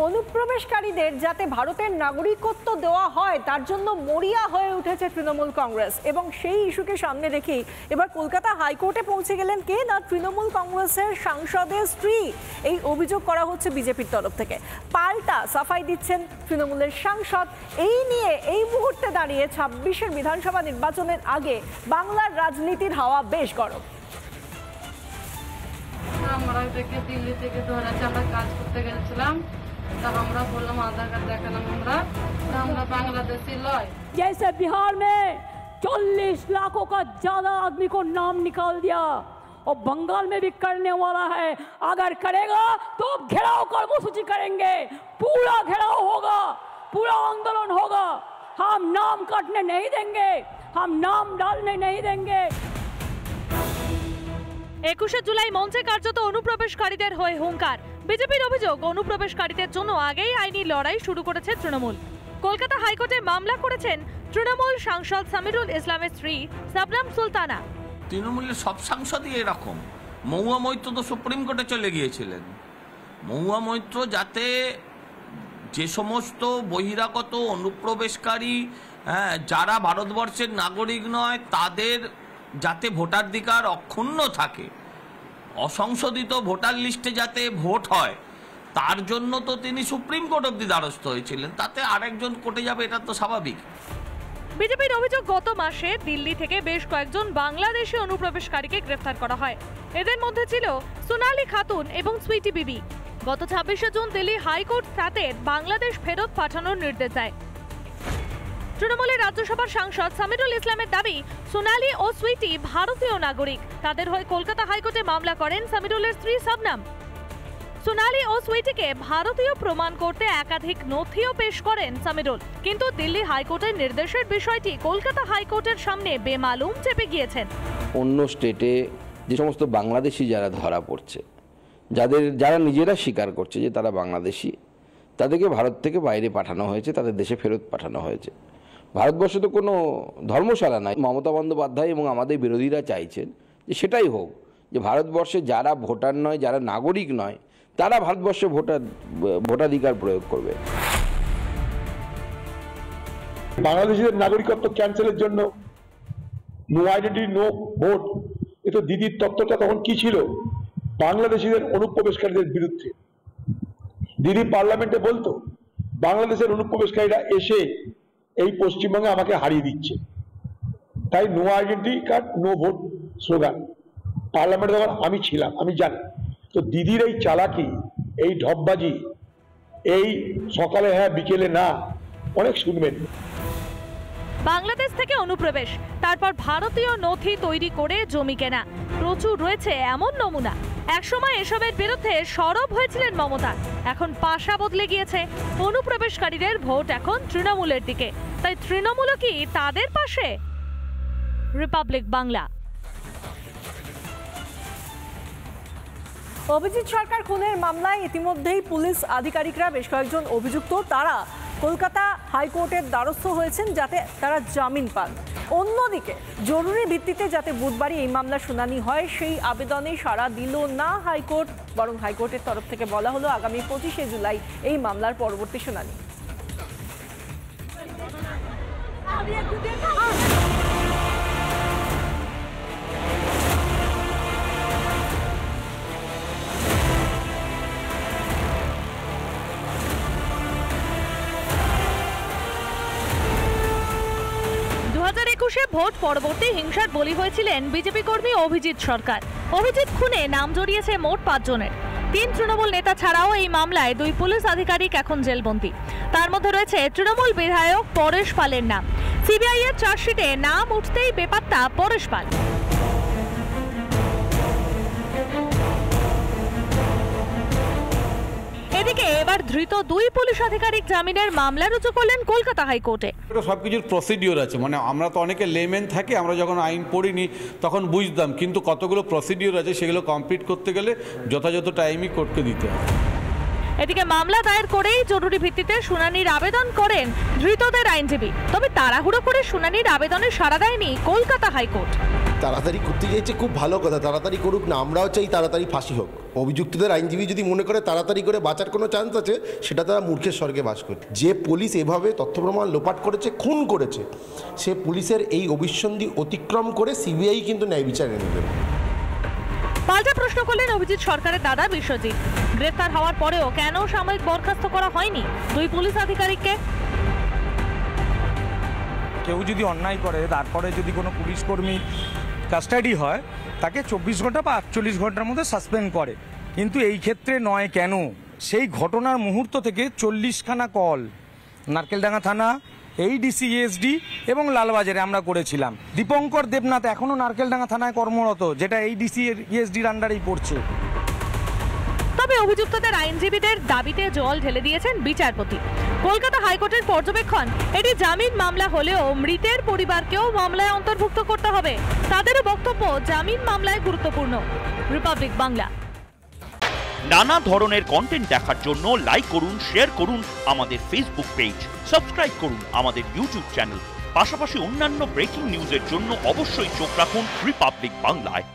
অনুপ্রবেশকারীদের যাতে ভারতের নাগরিকত্ব দেওয়া হয় তার জন্য মরিয়া হয়ে উঠেছে তৃণমূল কংগ্রেস, এবং সেই ইস্যুকে সামনে রেখেই এবার কলকাতা হাইকোর্টে পৌঁছে গেলেন কে না তৃণমূল কংগ্রেসের সাংসদের স্ত্রী। এই অভিযোগ করা হচ্ছে বিজেপির তরফ থেকে, পাল্টা সাফাই দিচ্ছেন তৃণমূলের সাংসদ। এই নিয়ে এই মুহূর্তে দাঁড়িয়ে 26-এর বিধানসভা নির্বাচনের আগে বাংলার রাজনীতির হাওয়া বেশ গরম। আমরা থেকে দিল্লি থেকে ধরেছে, আমরা কাজ করতে গেছিলাম, তা আমরা বললাম আধার কার্ড দেখালাম, আমরা बांग्लादेशी लॉय। जैसे बिहार में 40 लाखों का ज्यादा आदमी को नाम निकाल दिया और बंगाल में भी करने वाला है। अगर करेगा तो घेराव कर्मसूची करेंगे, पूरा घेराव होगा, पूरा आंदोलन होगा। हम नाम काटने नहीं देंगे, हम नाम डालने नहीं देंगे। 21শে জুলাই মঞ্চে কার্যত অনুপ্রবেশকারীদের হয়ে হুঙ্কার। বিজেপির অভিযোগ, অনুপ্রবেশকারীদের জন্য আগেই আইনি লড়াই শুরু করেছে তৃণমূল। কলকাতা হাইকোর্টে মামলা করেছেন তৃণমূল সাংসদ সামিরুল ইসলামের স্ত্রী শবনম সুলতানা। তৃণমূলের সব সাংসদই এরকম। মহুয়া মৈত্র তো সুপ্রিম কোর্টে চলে গিয়েছিলেন। মহুয়া মৈত্র যাতে যে সমস্ত বহিরাগত অনুপ্রবেশকারী যারা ভারতবর্ষের নাগরিক নয় তাদের যাতে ভোটাধিকার অক্ষুণ্ণ থাকে, অসংশোধিত ভোটার লিস্টে যাতে ভোট হয়, তার জন্য তো তিনি সুপ্রিম কোর্ট অব্দি দ্বারস্থ হয়েছিলেন। তাতে আরেকজন কোর্টে যাবে, এটা তো স্বাভাবিক। বিজেপির অভিযোগ, গত মাসে দিল্লি থেকে বেশ কয়েকজন বাংলাদেশি অনুপ্রবেশকারীকে গ্রেফতার করা হয়। এদের মধ্যে ছিল সোনালী খাতুন এবং সুইটি বিবি। গত 26শে জুন দিল্লি হাইকোর্ট তাদের বাংলাদেশ ফেরত পাঠানোর নির্দেশ দেয়। তৃণমূলের রাজ্যসভার সাংসদ সামিরুল ইসলামের দাবি, সোনালী ও সুইটি ভারতীয় নাগরিক। তাদের হয়ে কলকাতা হাইকোর্টে মামলা করেন সামিরুলের স্ত্রী শবনম। সোনালী ও সুইটিকে ভারতীয় প্রমাণ করতে একাধিক নথিও পেশ করেন সামিরুল, কিন্তু দিল্লি হাইকোর্টের নির্দেশের বিষয়টি কলকাতা হাইকোর্টের সামনে বেমালুম চেপে গিয়েছেন। অন্য স্টেটে যে সমস্ত বাংলাদেশি যারা ধরা পড়ছে, যারা নিজেরা স্বীকার করছে যে তারা বাংলাদেশি, তাদেরকে ভারত থেকে বাইরে পাঠানো হয়েছে, তাদের দেশে ফেরত পাঠানো হয়েছে। ভারতবর্ষে তো কোনো ধর্মশালা নাই। মমতা বন্দ্যোপাধ্যায় এবং আমাদের বিরোধীরা চাইছেন যে সেটাই হোক, যে ভারতবর্ষে যারা ভোটার নয়, যারা নাগরিক নয়, তারা ভারতবর্ষে ভোটাধিকার প্রয়োগ করবে। বাংলাদেশিদের নাগরিকত্ব ক্যান্সেলের জন্য নো আইডেন্টি নো ভোট, এ তো দিদির তত্ত্বটা তখন কি ছিল? বাংলাদেশিদের অনুপ্রবেশকারীদের বিরুদ্ধে। দিদি পার্লামেন্টে বলতো বাংলাদেশের অনুপ্রবেশকারীরা এসে এই পশ্চিমবঙ্গে আমাকে হারিয়ে দিচ্ছে, তাই no identity card no vote slogan পার্লামেন্টে তখন আমি ছিলাম, আমি জানি। তো দিদির এই চালাকি, এই ঢপবাজি, এই সকালে হ্যাঁ বিকেলে না, অনেক শুনবেন। বাংলাদেশ থেকে অনুপ্রবেশ, তারপর ভারতীয় নথি তৈরি করে জমি কেনা, প্রচুর রয়েছে এমন নমুনা। একসময় এসবের বিরুদ্ধে সরব হয়েছিলেন মমতা, এখন পাশা বদলে গিয়েছে। অনুপ্রবেশকারীদের ভোট এখন তৃণমূলের দিকে, তাই তৃণমূলও কি তাদের পাশে? রিপাবলিক বাংলা। অভিজিৎ সরকার খুনের মামলায় ইতিমধ্যেই পুলিশ আধিকারিকরা বেশ কয়েকজন অভিযুক্ত তারা কলকাতা হাইকোর্টের দ্বারস্থ হয়েছেন যাতে তারা জামিন পান। অন্যদিকে জরুরি ভিত্তিতে যাতে বুধবারই এই মামলার শুনানি হয় সেই আবেদনে সাড়া দিল না হাইকোর্ট, বরং হাইকোর্টের তরফ থেকে বলা হলো আগামী 25শে জুলাই এই মামলার পরবর্তী শুনানি। 2021-এ ভোট পরবর্তী হিংসার বলি হয়েছিলেন বিজেপি কর্মী অভিজিৎ সরকার। অভিজিৎ খুনে নাম জড়িয়েছে মোট 5 জনের। 3 তৃণমূল নেতা ছাড়াও এই মামলায় 2 পুলিশ আধিকারিক এখন জেলবন্দী। তার মধ্যে রয়েছে তৃণমূল বিধায়ক পরেশ পালের নাম। সিবিআই এর চার্জশিটে নাম উঠতেই বেপাত্তা পরেশ পাল। এদিকে এবার ধৃত 2 পুলিশ আধিকারিক জামিনের মামলা রুজু করলেন কলকাতা হাইকোর্টে। সবকিছুর প্রসিডিওর আছে, মানে আমরা তো অনেকে লেমেন থাকি, আমরা যখন আইন পড়িনি তখন বুঝতাম, কিন্তু কতগুলো প্রসিডিওর আছে সেগুলো কমপ্লিট করতে গেলে যথাযথ টাইমই কোর্টকে দিতে হবে। এদিকে মামলা দায়ের করেই জরুরি ভিত্তিতে শুনানির আবেদন করেন ধৃতদের আইনজীবী। তবে তাড়াহুড়ো করে শুনানির আবেদনে সাড়া দেয়নি কলকাতা হাইকোর্ট। তাড়াতাড়ি করতে চাইছে, খুব ভালো কথা, তাড়াতাড়ি করুক না, আমরাও চাই তাড়াতাড়ি ফাঁসি হোক। অভিযুক্তদের আইনজীবী যদি মনে করে তাড়াতাড়ি করে বাঁচার কোনো চান্স আছে, সেটা তারা মূর্খের স্বর্গে বাস করে। যে পুলিশ এভাবে তথ্য প্রমাণ লোপাট করেছে, খুন করেছে, সে পুলিশের এই অভিসন্ধি অতিক্রম করে সিবিআই কিন্তু ন্যায় বিচার এনে দেবে। পাল্টা প্রশ্ন করলেন অভিজিৎ সরকারের দাদা বিশ্বজিৎ। গ্রেফতার হওয়ার পরেও কেন সাময়িক বরখাস্ত করা হয়নি দুই পুলিশ আধিকারিককে? কেউ যদি অন্যায় করে, তারপরে যদি কোনো পুলিশ কর্মী কাস্টাডি হয়, তাকে 24 ঘন্টা বা 48 ঘন্টার মধ্যে সাসপেন্ড করে, কিন্তু এই ক্ষেত্রে নয় কেন? সেই ঘটনার মুহূর্ত থেকে 40খানা কল নারকেলডাঙ্গা থানা, এইডিসি, এসডি এবং লালবাজারে আমরা করেছিলাম। দীপঙ্কর দেবনাথ এখনও নারকেলডাঙ্গা থানায় কর্মরত, যেটা এইডিসি এসডির আন্ডারেই পড়ছে। তবে অভিযুক্তদের আইনজীবীদের দাবিতে জল ঢেলে দিয়েছেন বিচারপতি। কলকাতা হাইকোর্টের পর্যবেক্ষণ, এটি জামিন মামলা হলেও মৃতের পরিবারকেও মামলায় অন্তর্ভুক্ত করতে হবে। তাদেরও বক্তব্য জামিন মামলায় গুরুত্বপূর্ণ। রিপাবলিক বাংলা। নানা ধরনের কন্টেন্ট দেখার জন্য লাইক করুন, শেয়ার করুন আমাদের ফেসবুক পেজ, সাবস্ক্রাইব করুন আমাদের ইউটিউব চ্যানেল। পাশাপাশি অন্যান্য ব্রেকিং নিউজের জন্য অবশ্যই চোখ রাখুন রিপাবলিক বাংলায়।